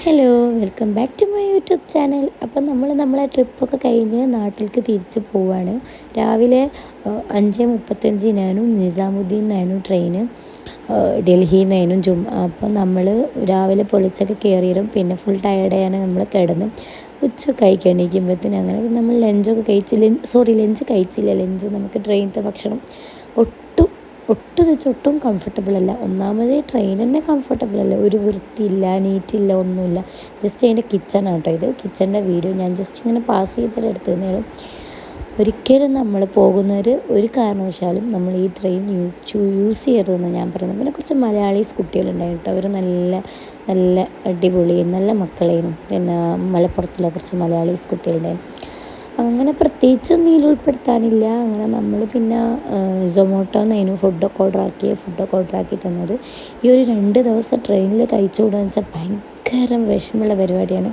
Hello, welcome back to my YouTube channel. അപ്പോൾ നമ്മളെ ട്രിപ്പൊക്കെ കഴിഞ്ഞ് നാട്ടിലേക്ക് തിരിച്ച് പോവാണ്. രാവിലെ 5:35 നിസാമുദ്ദീൻ നിന്നായിരുന്നു ട്രെയിന്. ഡൽഹിയിൽ നിന്നായിരുന്നു അപ്പം നമ്മൾ രാവിലെ പൊളിച്ചൊക്കെ കയറിയും പിന്നെ ഫുൾ ടയേർഡായാണ് നമ്മൾ കിടന്ന് ഉച്ചയൊക്കെ കഴിക്കാൻ എണീക്കുമ്പോഴത്തേന് അങ്ങനെ നമ്മൾ ലഞ്ചൊക്കെ കഴിച്ചില്ല. ലഞ്ച് കഴിച്ചില്ല. ലഞ്ച് നമുക്ക് ട്രെയിനത്തെ ഭക്ഷണം ഒട്ടും കംഫർട്ടബിൾ അല്ല. ഒന്നാമത് ട്രെയിൻ തന്നെ കംഫർട്ടബിൾ അല്ല. ഒരു വൃത്തിയില്ല, നീറ്റില്ല, ഒന്നുമില്ല. ജസ്റ്റ് അതിൻ്റെ കിച്ചണാണ് കേട്ടോ ഇത്. കിച്ചണിൻ്റെ വീഡിയോ ഞാൻ ജസ്റ്റ് ഇങ്ങനെ പാസ് ചെയ്തിട്ട് എടുത്തു തന്നേരം. ഒരിക്കലും നമ്മൾ പോകുന്നവർ ഒരു കാരണവശാലും നമ്മൾ ഈ ട്രെയിൻ യൂസ് ചെയ്യരുതെന്ന് ഞാൻ പറയുന്നത്. പിന്നെ കുറച്ച് മലയാളീസ് കുട്ടികളുണ്ടായിരുന്നു കേട്ടോ. അവർ നല്ല അടിപൊളിയും നല്ല മക്കളേനും. പിന്നെ മലപ്പുറത്തുള്ള കുറച്ച് മലയാളീസ് കുട്ടികളുണ്ടായിരുന്നു. അങ്ങനെ പ്രത്യേകിച്ചൊന്നും ഇതിൽ ഉൾപ്പെടുത്താനില്ല. അങ്ങനെ നമ്മൾ പിന്നെ സൊമാറ്റോന്നായിരുന്നു ഫുഡൊക്കെ ഓർഡറാക്കി തന്നത്. ഈ ഒരു 2 ദിവസം ട്രെയിനിൽ കഴിച്ചുകൂടാന്ന് വെച്ചാൽ ഭയങ്കര വിഷമമുള്ള പരിപാടിയാണ്.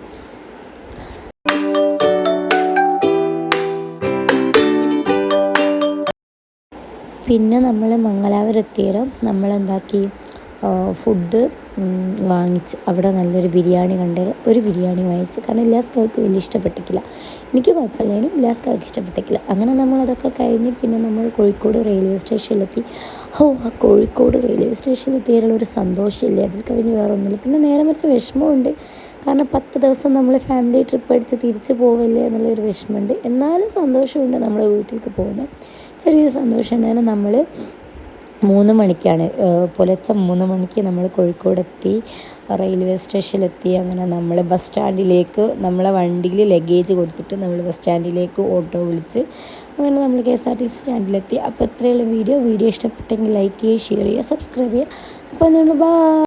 പിന്നെ നമ്മൾ മംഗലാപുരം എത്തിയേരം നമ്മളെന്താക്കി, ഫുഡ് വാങ്ങിച്ച് അവിടെ നല്ലൊരു ബിരിയാണി ഒരു ബിരിയാണി വാങ്ങിച്ച്. കാരണം ഇല്ലാസ്കാർക്ക് വലിയ ഇഷ്ടപ്പെട്ടിട്ടില്ല. എനിക്ക് കുഴപ്പമില്ലായിരുന്നു, ഇല്ലാസ്കാർക്ക് ഇഷ്ടപ്പെട്ടിട്ടില്ല. അങ്ങനെ നമ്മളതൊക്കെ കഴിഞ്ഞ് പിന്നെ നമ്മൾ കോഴിക്കോട് റെയിൽവേ സ്റ്റേഷനിലെത്തി. ആ കോഴിക്കോട് റെയിൽവേ സ്റ്റേഷനിലെത്തിയാലുള്ള ഒരു സന്തോഷമില്ല, അതിൽ കവിഞ്ഞ് വേറെ ഒന്നുമില്ല. പിന്നെ നേരെ മറിച്ച് വിഷമമുണ്ട്. കാരണം 10 ദിവസം നമ്മൾ ഫാമിലി ട്രിപ്പ് അടിച്ച് തിരിച്ച് പോവില്ലേ എന്നുള്ളൊരു വിഷമമുണ്ട്. എന്നാലും സന്തോഷമുണ്ട് നമ്മൾ വീട്ടിലേക്ക് പോകുന്നത്. ചെറിയൊരു സന്തോഷമുണ്ട്. കാരണം നമ്മൾ 3 മണിക്കാണ്, പുലർച്ചെ 3 മണിക്ക് നമ്മൾ കോഴിക്കോടെത്തി, റെയിൽവേ സ്റ്റേഷനിലെത്തി. അങ്ങനെ നമ്മൾ ബസ് സ്റ്റാൻഡിലേക്ക് നമ്മളെ വണ്ടിയിൽ ലഗേജ് കൊടുത്തിട്ട് നമ്മൾ ബസ് സ്റ്റാൻഡിലേക്ക് ഓട്ടോ വിളിച്ച് അങ്ങനെ നമ്മൾ KSRTC സ്റ്റാൻഡിലെത്തി. അപ്പോൾ ഇത്രയുള്ള വീഡിയോ ഇഷ്ടപ്പെട്ടെങ്കിൽ ലൈക്ക് ചെയ്യുക, ഷെയർ ചെയ്യുക, സബ്സ്ക്രൈബ് ചെയ്യുക. അപ്പോൾ ബൈ.